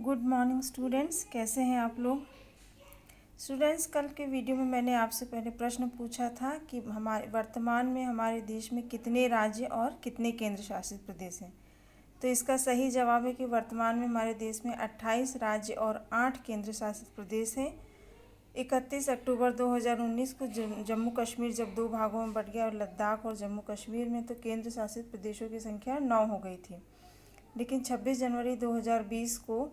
Good morning students, कैसे हैं आप लोग। स्टूडेंट्स, कल के वीडियो में मैंने आपसे पहले प्रश्न पूछा था कि हमारे वर्तमान में हमारे देश में कितने राज्य और कितने केंद्र शासित प्रदेश हैं। तो इसका सही जवाब है कि वर्तमान में हमारे देश में 28 राज्य और 8 केंद्र शासित प्रदेश हैं। 31 अक्टूबर 2019 को जम्मू कश्मीर जब 2 भागों में बट गया और लद्दाख और जम्मू कश्मीर में, तो केंद्र शासित प्रदेशों की संख्या 9 हो गई थी। लेकिन 26 जनवरी 2020 को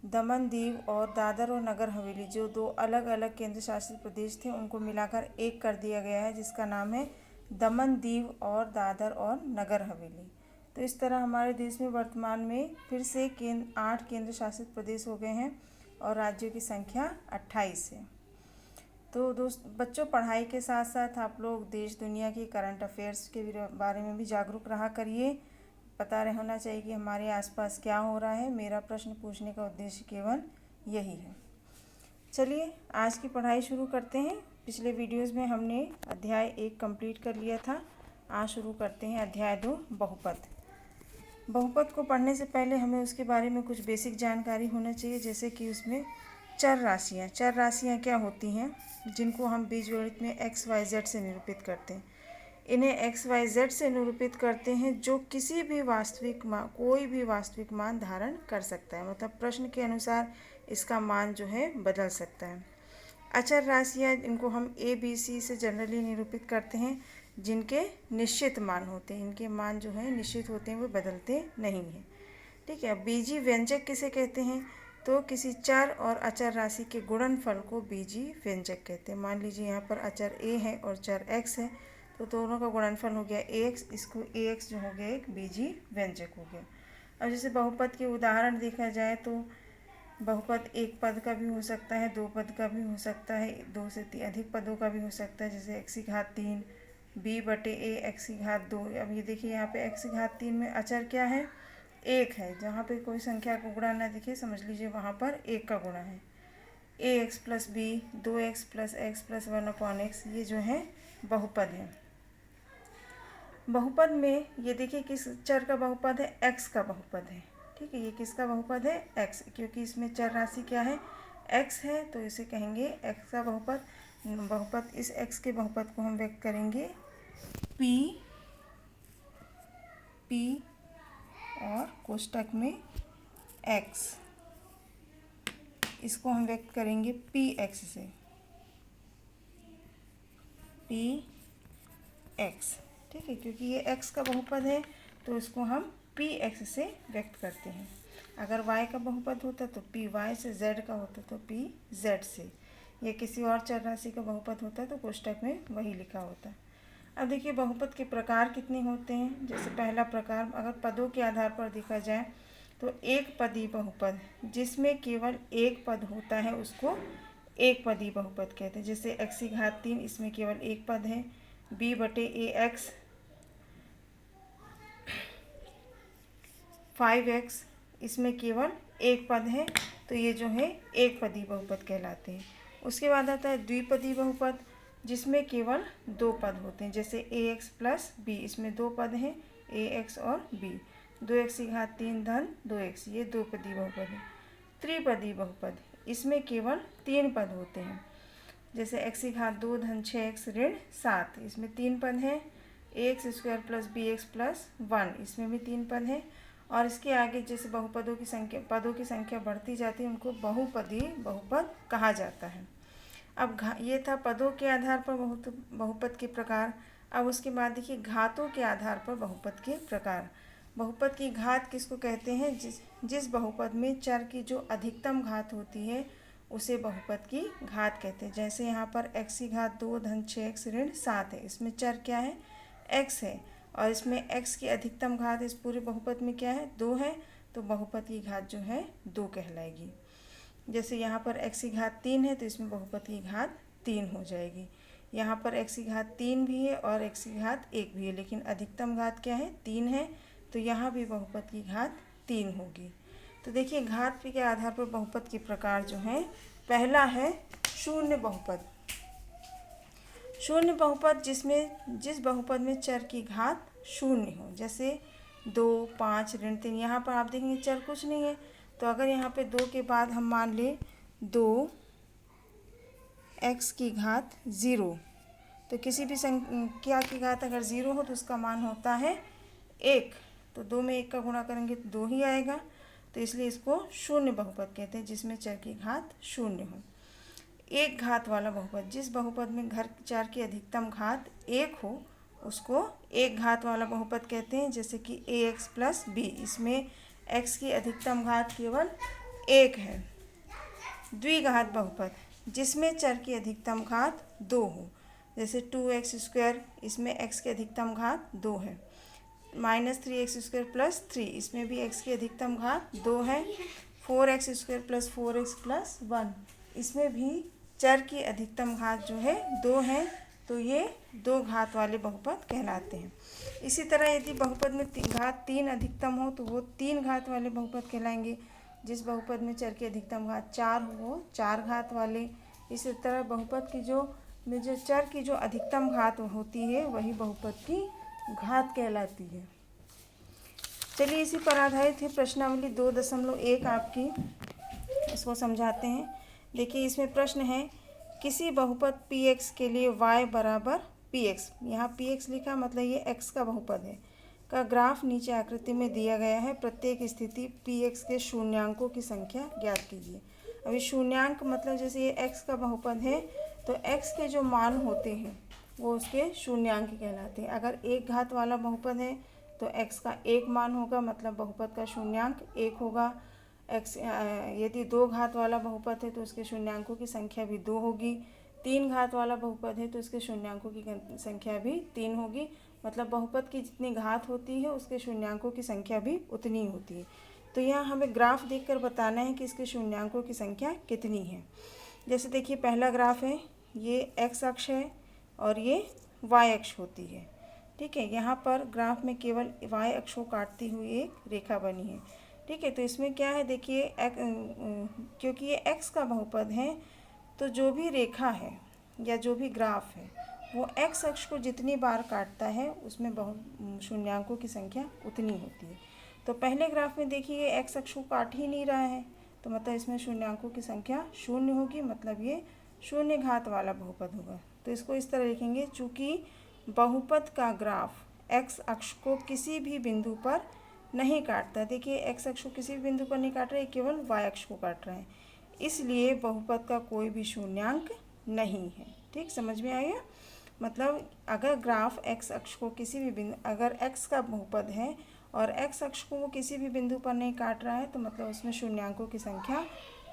दमन दीव और दादर और नगर हवेली, जो 2 अलग अलग केंद्र शासित प्रदेश थे, उनको मिलाकर एक कर दिया गया है, जिसका नाम है दमन दीव और दादर और नगर हवेली। तो इस तरह हमारे देश में वर्तमान में फिर से 8 केंद्र शासित प्रदेश हो गए हैं और राज्यों की संख्या 28 है। तो बच्चों, पढ़ाई के साथ साथ आप लोग देश दुनिया की करंट अफेयर्स के बारे में भी जागरूक रहा करिए। पता होना चाहिए कि हमारे आसपास क्या हो रहा है। मेरा प्रश्न पूछने का उद्देश्य केवल यही है। चलिए आज की पढ़ाई शुरू करते हैं। पिछले वीडियोस में हमने अध्याय 1 कंप्लीट कर लिया था। आज शुरू करते हैं अध्याय 2, बहुपद। बहुपद को पढ़ने से पहले हमें उसके बारे में कुछ बेसिक जानकारी होना चाहिए, जैसे कि उसमें चर राशियाँ क्या होती हैं, जिनको हम बीजगणित में XYZ से निरूपित करते हैं। इन्हें XYZ से निरूपित करते हैं जो किसी भी वास्तविक मान, कोई भी वास्तविक मान धारण कर सकता है। मतलब प्रश्न के अनुसार इसका मान जो है बदल सकता है। अचर राशियाँ, इनको हम ABC से जनरली निरूपित करते हैं, जिनके निश्चित मान होते हैं। इनके मान जो है निश्चित होते हैं, वो बदलते नहीं हैं। ठीक है। बीजी व्यंजक किसे कहते हैं? तो किसी चर और अचर राशि के गुणनफल को बीजी व्यंजक कहते हैं। मान लीजिए यहाँ पर अचर A है और चर X है, तो दोनों का गुणनफल हो गया AX। इसको AX जो हो गया एक बीजी व्यंजक हो गया। अब जैसे बहुपद के उदाहरण देखा जाए तो बहुपद एक पद का भी हो सकता है, 2 पद का भी हो सकता है, 2 से अधिक पदों का भी हो सकता है। जैसे x3 b/a x2। अब ये देखिए यहाँ पे x3 में अचर क्या है? 1 है। जहाँ पे कोई संख्या को गुणा ना दिखे, समझ लीजिए वहाँ पर 1 का गुणा है। ax + b 2x + x + 1/x, ये जो है बहुपद है। बहुपद में ये देखिए किस चर का बहुपद है? x का बहुपद है। ठीक है, ये किसका बहुपद है? x, क्योंकि इसमें चर राशि क्या है? x है, तो इसे कहेंगे x का बहुपद। इस x के बहुपद को हम व्यक्त करेंगे p और कोष्टक में x, इसको हम व्यक्त करेंगे px से, px। ठीक है, क्योंकि ये x का बहुपद है तो इसको हम px से व्यक्त करते हैं। अगर y का बहुपद होता तो py से, z का होता तो pz से, या किसी और चर राशि का बहुपद होता तो कोष्टक में वही लिखा होता। अब देखिए बहुपद के प्रकार कितने होते हैं। जैसे पहला प्रकार, अगर पदों के आधार पर देखा जाए तो एक पदी बहुपद, जिसमें केवल एक पद होता है, उसको एक पदी बहुपद कहते हैं। जैसे x3, इसमें केवल एक पद है। b/ax 5x, इसमें केवल एक पद है, तो ये जो है एक पदी बहुपद कहलाते हैं। उसके बाद आता है द्विपदी बहुपद, जिसमें केवल 2 पद होते हैं। जैसे ax + b, इसमें 2 पद हैं, ax और b। 2x3 - 2x, ये 2 पदी बहुपद है। त्रिपदी बहुपद, इसमें केवल 3 पद होते हैं। जैसे x2 - 6x - 7, इसमें 3 पद हैं। ax² + bx + 1, इसमें भी 3 पद हैं। और इसके आगे जैसे पदों की संख्या बढ़ती जाती है, उनको बहुपदी बहुपद कहा जाता है। अब ये था पदों के आधार पर बहुपद के प्रकार। अब उसके बाद देखिए घातों के आधार पर बहुपद के प्रकार। बहुपद की घात किसको कहते हैं? जिस बहुपद में चर की जो अधिकतम घात होती है, उसे बहुपद की घात कहते हैं। जैसे यहाँ पर x2 - 6x - 7 है, इसमें चर क्या है? x है, और इसमें x की अधिकतम घात इस पूरे बहुपद में क्या है? 2 है, तो बहुपद की घात जो है 2 कहलाएगी। जैसे यहाँ पर x3 है, तो इसमें बहुपद की घात 3 हो जाएगी। यहाँ पर x3 भी है और x1 भी है, लेकिन अधिकतम घात क्या है? 3 है, तो यहाँ भी बहुपद की घात 3 होगी। तो देखिए घात के आधार पर बहुपद के प्रकार जो हैं, पहला है शून्य बहुपद। शून्य बहुपद जिस बहुपद में चर की घात 0 हो। जैसे 2, 5, ऋण 3, यहाँ पर आप देखेंगे चर कुछ नहीं है, तो अगर यहाँ पे 2 के बाद हम मान लें 2 x की घात 0, तो किसी भी संख्या की घात अगर 0 हो तो उसका मान होता है 1। तो 2 में 1 का गुणा करेंगे तो 2 ही आएगा, तो इसलिए इसको शून्य बहुपद कहते हैं, जिसमें चर की घात शून्य हो। एक घात वाला बहुपद, जिस बहुपद में चर की अधिकतम घात 1 हो उसको एक घात वाला बहुपद कहते हैं। जैसे कि ax प्लस b, इसमें x की अधिकतम घात केवल 1 है। द्विघात बहुपद, जिसमें चर की अधिकतम घात 2 हो, जैसे 2x², इसमें x की अधिकतम घात 2 है। -3x² प्लस 3, इसमें भी x की अधिकतम घात 2 है। 4x² प्लस 4x प्लस 1, इसमें भी चर की अधिकतम घात जो है 2 है। तो ये 2 घात वाले बहुपद कहलाते हैं। इसी तरह यदि बहुपद में घात 3 अधिकतम हो तो वो 3 घात वाले बहुपद कहलाएंगे। जिस बहुपद में चर की अधिकतम घात 4 हो वो 4 घात वाले। इसी तरह बहुपद की जो चर की जो अधिकतम घात होती है वही बहुपद की घात कहलाती है। चलिए इसी पर आधारित है प्रश्नावली 2.1 आपकी, इसको समझाते हैं। देखिए इसमें प्रश्न है, किसी बहुपद px के लिए y बराबर px, यहाँ px लिखा मतलब ये x का बहुपद है, का ग्राफ नीचे आकृति में दिया गया है। प्रत्येक स्थिति px के शून्यांकों की संख्या ज्ञात कीजिए। अभी शून्यांक मतलब जैसे ये x का बहुपद है तो x के जो मान होते हैं वो उसके शून्यांक कहलाते हैं। अगर एक घात वाला बहुपद है तो x का 1 मान होगा, मतलब बहुपद का शून्यांक 1 होगा। यदि 2 घात वाला बहुपद है तो उसके शून्यांकों की संख्या भी 2 होगी। 3 घात वाला बहुपद है तो उसके शून्यांकों की संख्या भी 3 होगी, मतलब बहुपद की जितनी घात होती है उसके शून्यांकों की संख्या भी उतनी होती है। तो यहाँ हमें ग्राफ देखकर बताना है कि इसके शून्यांकों की संख्या कितनी है। जैसे देखिए पहला ग्राफ है, ये x अक्ष है और ये y अक्ष होती है। ठीक है, यहाँ पर ग्राफ में केवल y अक्ष को काटती हुई एक रेखा बनी है। ठीक है, तो इसमें क्या है देखिए, क्योंकि ये x का बहुपद है तो जो भी रेखा है या जो भी ग्राफ है वो x अक्ष को जितनी बार काटता है उसमें शून्यांकों की संख्या उतनी होती है। तो पहले ग्राफ में देखिए x अक्ष को काट ही नहीं रहा है, तो मतलब इसमें शून्यांकों की संख्या 0 होगी, मतलब ये शून्य घात वाला बहुपद होगा। तो इसको इस तरह लिखेंगे, चूँकि बहुपद का ग्राफ x अक्ष को किसी भी बिंदु पर नहीं काटता। देखिए x अक्ष को किसी भी बिंदु पर नहीं काट रहा है, केवल y अक्ष को काट रहा है, इसलिए बहुपद का कोई भी शून्यांक नहीं है। ठीक, समझ में आया? मतलब अगर ग्राफ x अक्ष को किसी भी बिंदु, अगर x का बहुपद है और x अक्ष को वो किसी भी बिंदु पर नहीं काट रहा है तो मतलब उसमें शून्यांकों की संख्या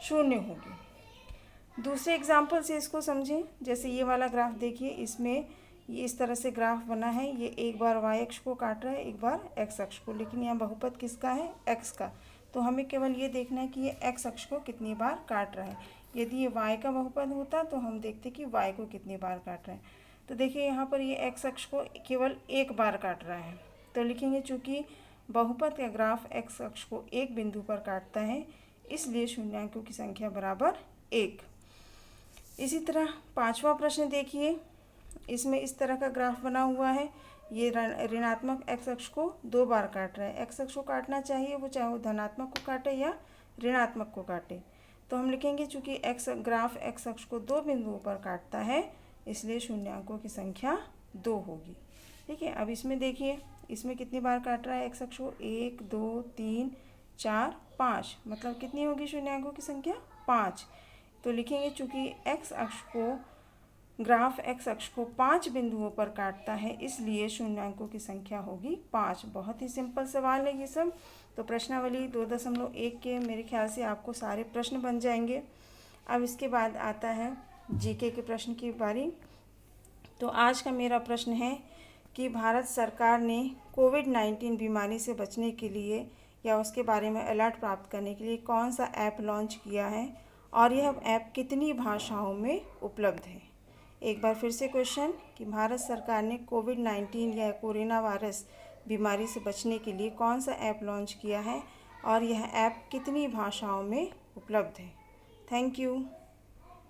0 होगी। दूसरे एग्जाम्पल से इसको समझें। जैसे ये वाला ग्राफ देखिए, इसमें ये इस तरह से ग्राफ बना है, ये एक बार y अक्ष को काट रहा है, एक बार x अक्ष को, लेकिन यहाँ बहुपद किसका है? x का। तो हमें केवल ये देखना है कि ये x अक्ष को कितनी बार काट रहा है। यदि ये y का बहुपद होता तो हम देखते कि y को कितनी बार काट रहा है। तो देखिए यहाँ पर ये x अक्ष को केवल एक बार काट रहा है, तो लिखेंगे चूँकि बहुपद का ग्राफ x अक्ष को एक बिंदु पर काटता है इसलिए शून्यांकों की संख्या बराबर 1। इसी तरह पांचवा प्रश्न देखिए, इसमें इस तरह का ग्राफ बना हुआ है। ये ऋणात्मक x अक्ष को 2 बार काट रहा है। x अक्ष को काटना चाहिए, वो चाहे वो धनात्मक को काटे या ऋणात्मक को काटे। तो हम लिखेंगे चूँकि ग्राफ x अक्ष को 2 बिंदुओं पर काटता है इसलिए शून्यांकों की संख्या 2 होगी। ठीक है, अब इसमें देखिए, इसमें कितनी बार काट रहा है x अक्ष को? 1 2 3 4 5, मतलब कितनी होगी शून्यांकों की संख्या? 5। तो लिखेंगे चूँकि ग्राफ x अक्ष को 5 बिंदुओं पर काटता है इसलिए शून्यांकों की संख्या होगी 5। बहुत ही सिंपल सवाल है ये सब। तो प्रश्नावली 2.1 के मेरे ख्याल से आपको सारे प्रश्न बन जाएंगे। अब इसके बाद आता है जीके के प्रश्न की बारी। तो आज का मेरा प्रश्न है कि भारत सरकार ने कोविड-19 बीमारी से बचने के लिए या उसके बारे में अलर्ट प्राप्त करने के लिए कौन सा ऐप लॉन्च किया है और यह ऐप कितनी भाषाओं में उपलब्ध है। एक बार फिर से क्वेश्चन कि भारत सरकार ने कोविड-19 या कोरोना वायरस बीमारी से बचने के लिए कौन सा ऐप लॉन्च किया है और यह ऐप कितनी भाषाओं में उपलब्ध है। Thank you.